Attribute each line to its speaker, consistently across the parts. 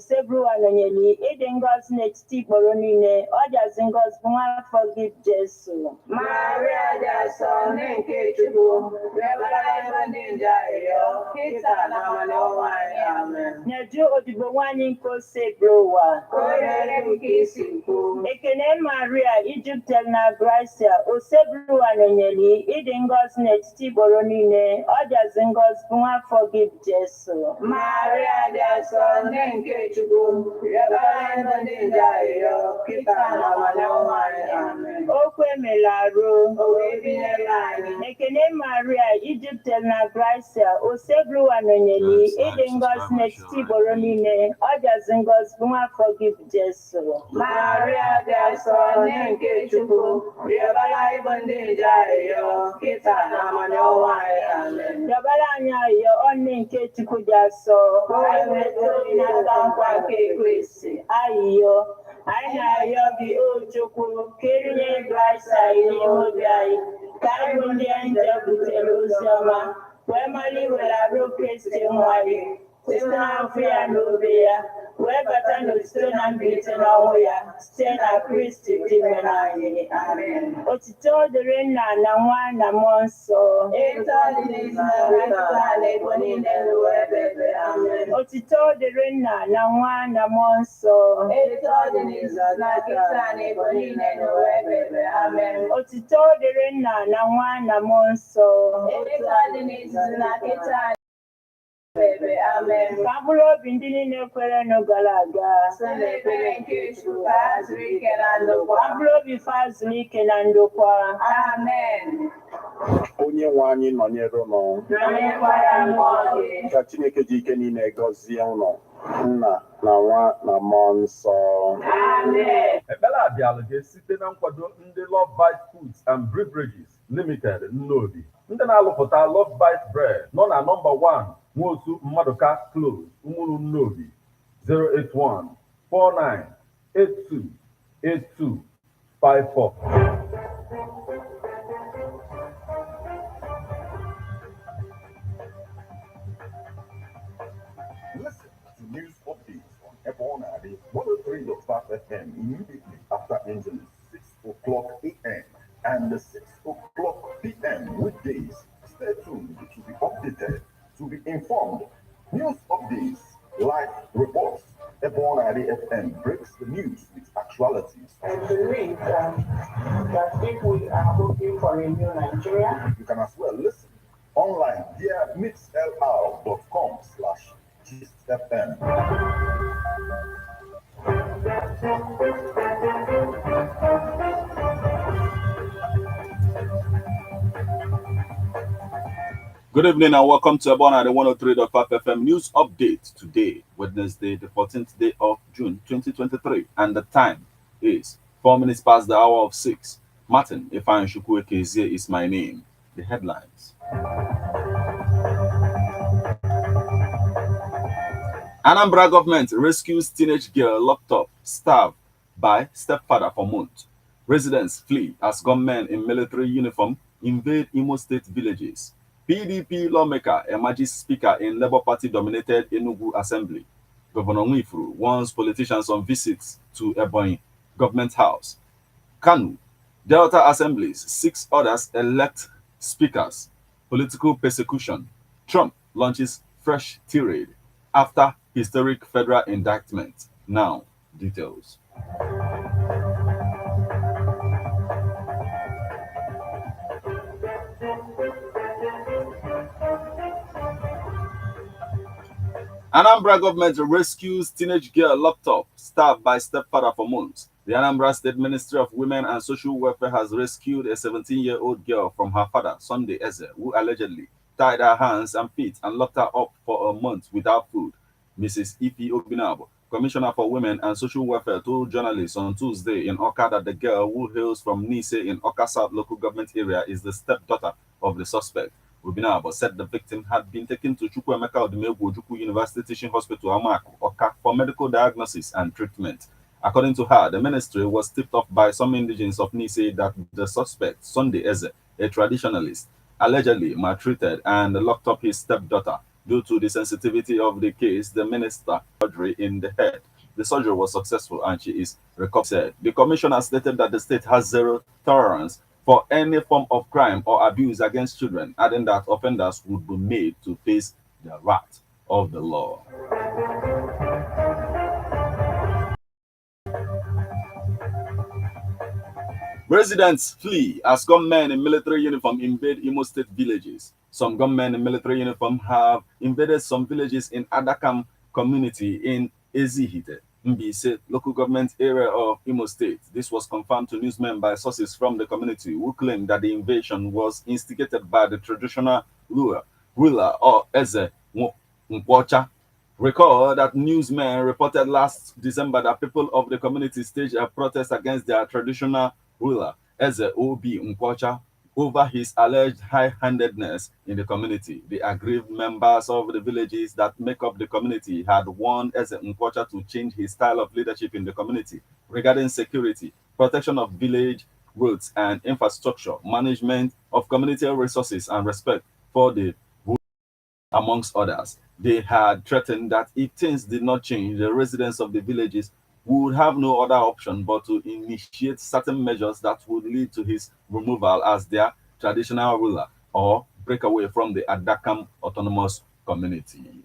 Speaker 1: osebru anonyeli ide ngozi n'etiti ikporo niile ọjazi ngozi bụ nwafọ gị Jesu.
Speaker 2: Maria dị asọ nke Chukwu, rịọbara ebe ndị nje arịrịọ, kịta na mmanụ ọnwa anyị. Amen.
Speaker 1: Nyeju odibo nwanyị nke osebru ụwa.
Speaker 2: Ka o rere m ka isi kwu.
Speaker 1: Ekene Maria ijupụtara na gracia osebru anonyeli ịdị ngọzi n'etiti ikporo niile ọjazi ngọzi bụ nwafọ gị Jesu.
Speaker 2: Maria dị asọ nke Chukwu, rịọbara ebe ndị nje arịrịọ, kịta na mmanụ ọnwa anyị. Amen.
Speaker 1: Okwu emela arụ.
Speaker 2: O wee binyere anyị.
Speaker 1: Ekene Maria ijupụtara na gracia osebru anonyeli ịdị ngọzi n'etiti ikporo niile ọjazi ngọzi bụ nwafọ gị Jesu.
Speaker 2: Maria dị asọ nke Chukwu, rịọbara ebe ndị nje arịrịọ, kịta na mmanụ ọnwa anyị. Amen.
Speaker 1: Rịọbara anyị arịrịọ ọnụ nke Chukwu dị asọ.
Speaker 2: Ka o wee nweta onyinata nkwa nke Kristi.
Speaker 1: Arịrịọ anyị na-arịọ gị o Chukwu ka erinye Kraịst anyị n'ime obi anyị ka anyị bụ ndị nje butere ozi ọma wee mara iwere arụ Kristi nwa gị site n'afọ ya na obe ya wee bata n'otito na mbilite n'ọnwụ ya site na Kristi dị nwere anyị. Amen. Otito dịrị Nna na Nwa na Mmụọ Nsọ.
Speaker 2: Etu ọ dị n'isi na nkịta na ebo niile n'ụwa ebe ebe. Amen.
Speaker 1: Otito dịrị Nna na Nwa na Mmụọ Nsọ.
Speaker 2: Etu ọ dị n'isi na nkịta na ebo niile n'ụwa ebe ebe. Amen.
Speaker 1: Otito dịrị Nna na Nwa na Mmụọ Nsọ.
Speaker 2: Etu ọ dị n'isi na nkịta ebe. Amen.
Speaker 1: Ka mkpụrụ obi ndị niile kwerenụ gara aga
Speaker 2: So n'ekpere nke Chukwu ka ha zuru ike na ndokwa.
Speaker 1: ka mkpụrụ obi fa zuru ike na ndokwa.
Speaker 2: Amen.
Speaker 3: Onye nwe anyị nọnyere ụnụ,
Speaker 2: Nọnyekwara mmụọ gị.
Speaker 3: ka Chineke ji ike niile gọzie ụnụ, Nna na Nwa na Mmụọ Nsọ.
Speaker 2: Amen.
Speaker 4: Ekpere a bịara gị site na nkwado ndị Love Bite Foods and Beverages Limited Nnobi. Ndị na-alụpụta Love Bite Bread nọ na nọmba 1 Nwosu Mmaduka Close, Umuru Nnobi, 081-4982-8254.
Speaker 3: Listen to news updates on Ebonadi 103.5 FM immediately after Angeles 6 o'clock a.m. and 6 o'clock p.m. weekdays. Stay tuned to be updated, to be informed. News updates, live reports. Ebonadi FM breaks the news with actualities.
Speaker 5: I believe that if we are looking for a new Nigeria,
Speaker 3: You can as well listen online via mixlr.com/GistFM.
Speaker 6: Good evening and welcome to Ebona, the 103.5 FM news update today, Wednesday, the 14th day of June 2023, and the time is 4 minutes past the hour of 6. Martin Ifan Shukwuekezie is my name. The headlines. Anambra government rescues teenage girl locked up, starved by stepfather for months. Residents flee as gunmen in military uniform invade Imo State villages. PDP lawmaker emerges speaker in Labour Party-dominated Enugu Assembly. Governor Nwifuru warns politicians on visits to Ebonyi government house. Kanu, Delta assemblies, 6 others elect speakers. Political persecution. Trump launches fresh tirade after historic federal indictment. Now, details. Anambra government rescues teenage girl locked up, stabbed by stepfather for months. The Anambra State Ministry of Women and Social Welfare has rescued a 17-year-old girl from her father, Sunday Eze, who allegedly tied her hands and feet and locked her up for a month without food. Mrs. Ifi Obinabo, Commissioner for Women and Social Welfare, told journalists on Tuesday in Oka that the girl, who hails from Nise in Oka South local government area, is the stepdaughter of the suspect. Obinabo said the victim had been taken to Chukwuemeka Odumegwu Ojukwu University Teaching Hospital, Amaku, Oka, for medical diagnosis and treatment. According to her, the ministry was tipped off by some indigents of Nise that the suspect, Sunday Eze, a traditionalist, allegedly maltreated and locked up his stepdaughter. Due to the sensitivity of the case, the minister surgery in the head. The surgery was successful and she is recovered. The commissioner stated that the state has zero tolerance for any form of crime or abuse against children, adding that offenders would be made to face the wrath of the law. Residents flee as gunmen in military uniform invade Imo State villages. Some gunmen in military uniform have invaded some villages in Adakam community in Ezihite, Mbise, local government area of Imo State. This was confirmed to newsmen by sources from the community who claimed that the invasion was instigated by the traditional ruler or Eze Nkwocha. Recall that newsmen reported last December that people of the community staged a protest against their traditional ruler, Eze Obi Nkwocha, over his alleged high-handedness in the community. The aggrieved members of the villages that make up the community had warned Eze Nkwocha to change his style of leadership in the community regarding security, protection of village roads and infrastructure, management of community resources, and respect for the amongst others. They had threatened that if things did not change, the residents of the villages would have no other option but to initiate certain measures that would lead to his removal as their traditional ruler or break away from the Adakam Autonomous Community.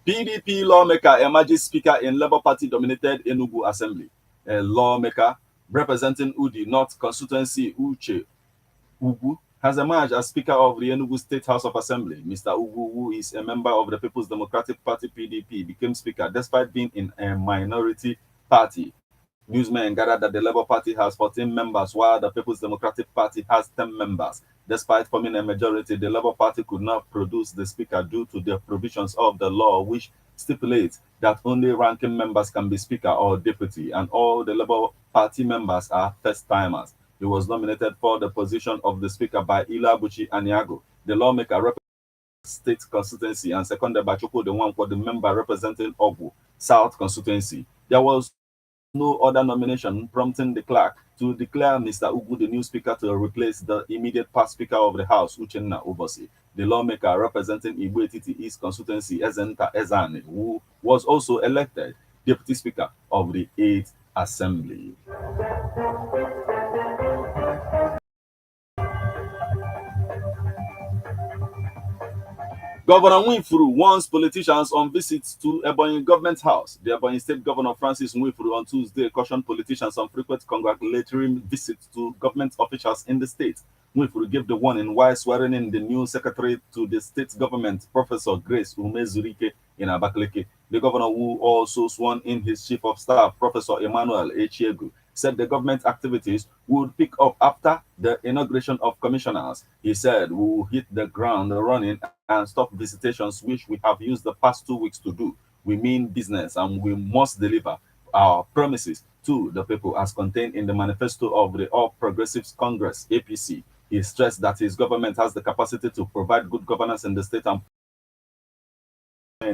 Speaker 6: PDP lawmaker emerges speaker in Labour Party-dominated Enugu Assembly. A lawmaker representing Udi North constituency, Uche Ugu, has emerged as Speaker of the Enugu State House of Assembly. Mr. Ugu, who is a member of the People's Democratic Party (PDP), became Speaker despite being in a minority party. Newsmen gathered that the Labour Party has 14 members, while the People's Democratic Party has 10 members. Despite forming a majority, the Labour Party could not produce the Speaker due to the provisions of the law, which stipulates that only ranking members can be Speaker or Deputy, and all the Labour Party members are first-timers. He was nominated for the position of the Speaker by Ilabuchi Aniago, the lawmaker representing State constituency, and seconded by Chukwu Nwankwo, the member representing Ogu South constituency. There was no other nomination, prompting the clerk to declare Mr. Ugu the new speaker to replace the immediate past speaker of the House, Uchenna Obosi. The lawmaker representing Igbo Etiti East constituency, Ezenta Ezane, who was also elected deputy speaker of the 8th Assembly. Governor Nwifuru warns politicians on visits to Ebonyi government house. The Ebonyi State Governor Francis Nwifuru on Tuesday cautioned politicians on frequent congratulatory visits to government officials in the state. Nwifuru gave the warning while swearing in the new secretary to the state government, Professor Grace Umezurike in Abakaliki. The governor, who also sworn in his chief of staff, Professor Emmanuel Echiegu, said the government activities would pick up after the inauguration of commissioners. He said, "We will hit the ground running and stop visitations, which we have used the past 2 weeks to do. We mean business and we must deliver our promises to the people as contained in the manifesto of the All Progressives Congress, APC." He stressed that his government has the capacity to provide good governance in the state and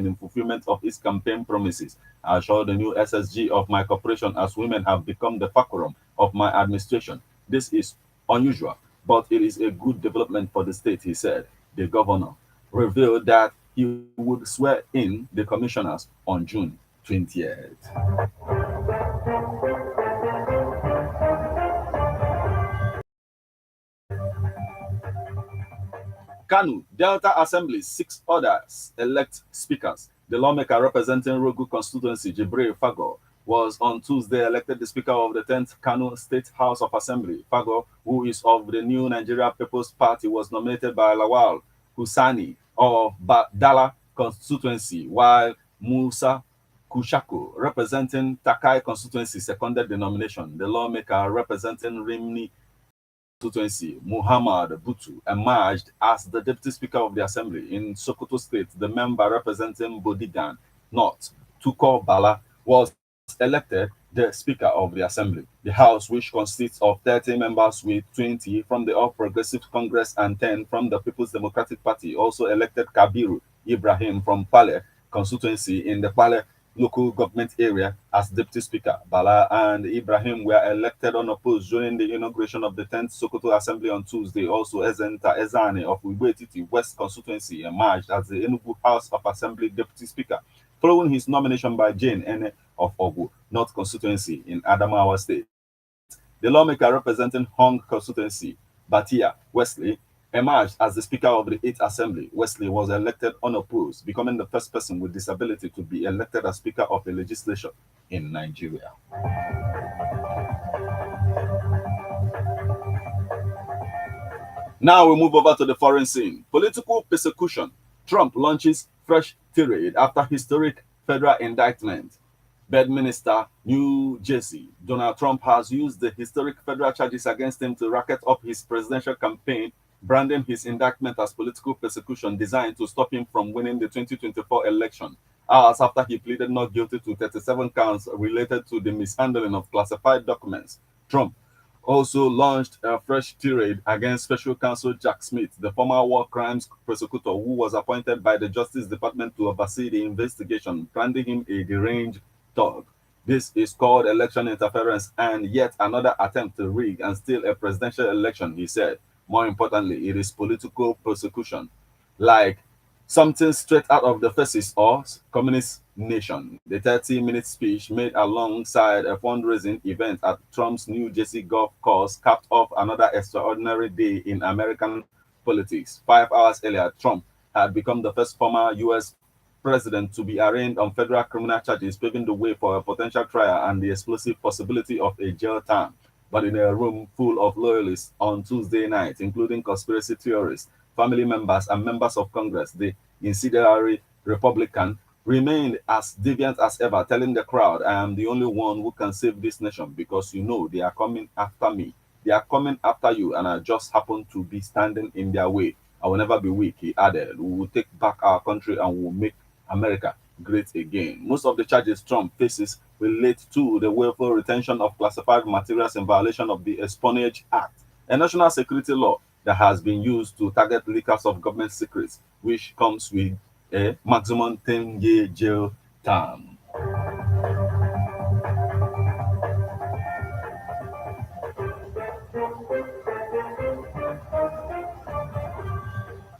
Speaker 6: in fulfillment of his campaign promises. I assure the new SSG of my corporation as women have become the fulcrum of my administration. This is unusual, but it is a good development for the state, he said. The governor revealed that he would swear in the commissioners on June 20th. Kanu, Delta Assembly, 6 others elect speakers. The lawmaker representing Rogu constituency, Jibril Fago, was on Tuesday elected the Speaker of the 10th Kanu State House of Assembly. Fago, who is of the New Nigeria People's Party, was nominated by Lawal Husani of Dala constituency, while Musa Kushako, representing Takai constituency, seconded the nomination. The lawmaker representing Rimni constituency, Muhammad Butu, emerged as the deputy speaker of the assembly. In Sokoto State, the member representing Bodigan North, Tuko Bala, was elected the speaker of the assembly. The house, which consists of 30 members with 20 from the All Progressive Congress and 10 from the People's Democratic Party, also elected Kabiru Ibrahim from Pale constituency in the Pale local government area as Deputy Speaker. Bala and Ibrahim were elected unopposed during the inauguration of the 10th Sokoto Assembly on Tuesday. Also, Ezenta Ezane of Ugwetiti West constituency emerged as the Enugu House of Assembly Deputy Speaker, following his nomination by Jane Ene of Ogu North constituency in Adamawa State. The lawmaker representing Hong constituency, Batia Wesley, emerged as the Speaker of the 8th Assembly. Wesley was elected unopposed, becoming the first person with disability to be elected as Speaker of a legislature in Nigeria. Now we move over to the foreign scene. Political persecution. Trump launches fresh tirade after historic federal indictment. Bedminster, New Jersey. Donald Trump has used the historic federal charges against him to racket up his presidential campaign, branding his indictment as political persecution designed to stop him from winning the 2024 election. Hours after he pleaded not guilty to 37 counts related to the mishandling of classified documents, Trump also launched a fresh tirade against Special Counsel Jack Smith, the former war crimes prosecutor who was appointed by the Justice Department to oversee the investigation, branding him a deranged thug. This is called election interference and yet another attempt to rig and steal a presidential election, he said. More importantly, it is political persecution, like something straight out of the fascist or communist nation. The 30-minute speech made alongside a fundraising event at Trump's New Jersey golf course capped off another extraordinary day in American politics. 5 hours earlier, Trump had become the first former U.S. president to be arraigned on federal criminal charges, paving the way for a potential trial and the explosive possibility of a jail term. But in a room full of loyalists on Tuesday night, including conspiracy theorists, family members, and members of Congress, the incendiary Republican remained as deviant as ever, telling the crowd, I am the only one who can save this nation because you know they are coming after me. They are coming after you, and I just happen to be standing in their way. I will never be weak, he added. We will take back our country and we will make America great again. Most of the charges Trump faces relate to the willful retention of classified materials in violation of the Espionage Act, a national security law that has been used to target leakers of government secrets, which comes with a maximum 10-year jail term.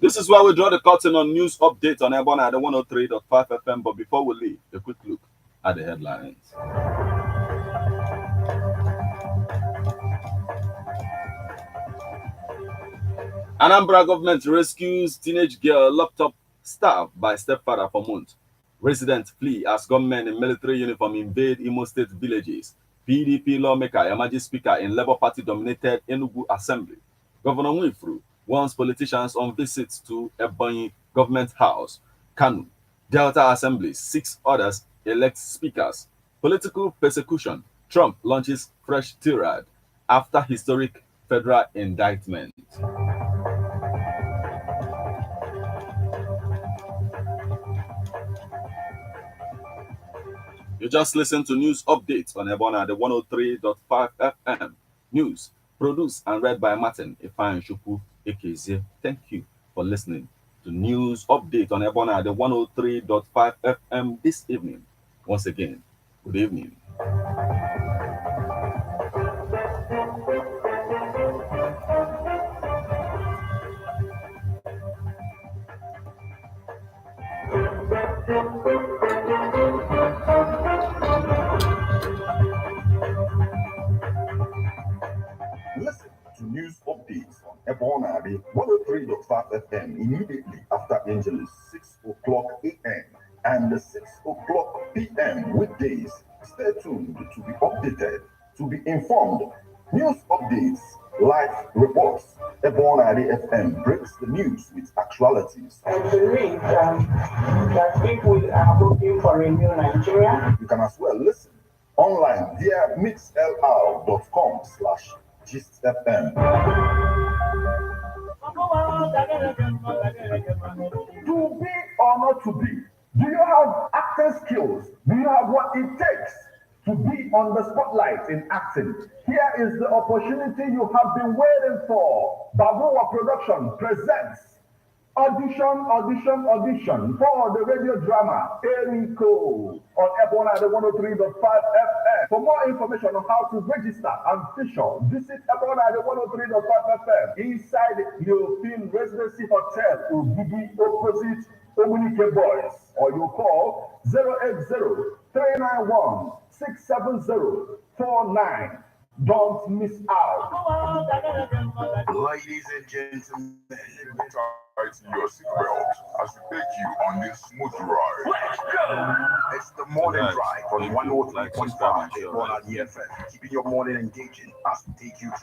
Speaker 6: This is where we draw the curtain on news updates on Ebona at the 103.5 FM. But before we leave, a quick look at the headlines. Anambra government rescues teenage girl laptop stabbed by stepfather for months. Residents flee as gunmen in military uniform invade Imo State villages. PDP lawmaker emerges speaker in Labour Party-dominated Enugu Assembly. Governor Nwifuru warns politicians on visits to Ebonyi government house. Kanu, Delta Assembly, 6 others elect speakers. Political persecution. Trump launches fresh tirade after historic federal indictment. You just listened to news updates on Ebona, the 103.5 FM. News produced and read by Martin Ifan Shuku Ekeze. Thank you for listening to news update on Ebona, the 103.5 FM this evening. Once again, good evening.
Speaker 3: Listen to news updates on Ebona, the 103.5 FM immediately after Angeles, 6 o'clock a.m. and 6 o'clock p.m. weekdays. Stay tuned to be updated, to be informed. News updates, live reports. Ebona FM breaks the news with actualities.
Speaker 5: I believe that people are looking for a new Nigeria.
Speaker 3: You can as well listen online via mixlr.com/GistFM. To be or not to be? Do you have acting skills? Do you have what it takes to be on the spotlight in acting? Here is the opportunity you have been waiting for. Babuwa Production presents audition for the radio drama Eriko on Ebona the 103.5 FM. For more information on how to register and feature, visit Ebona the 103.5 FM inside European Residency Hotel, Ugigi, opposite Omunike Boys, or you call 080-391-67049. Don't miss out.
Speaker 7: Ladies and gentlemen, tighten your seatbelt as we take you on this smooth ride. Let's go! It's the morning drive on 103.5 on EFM, keeping your morning engaging as we take you through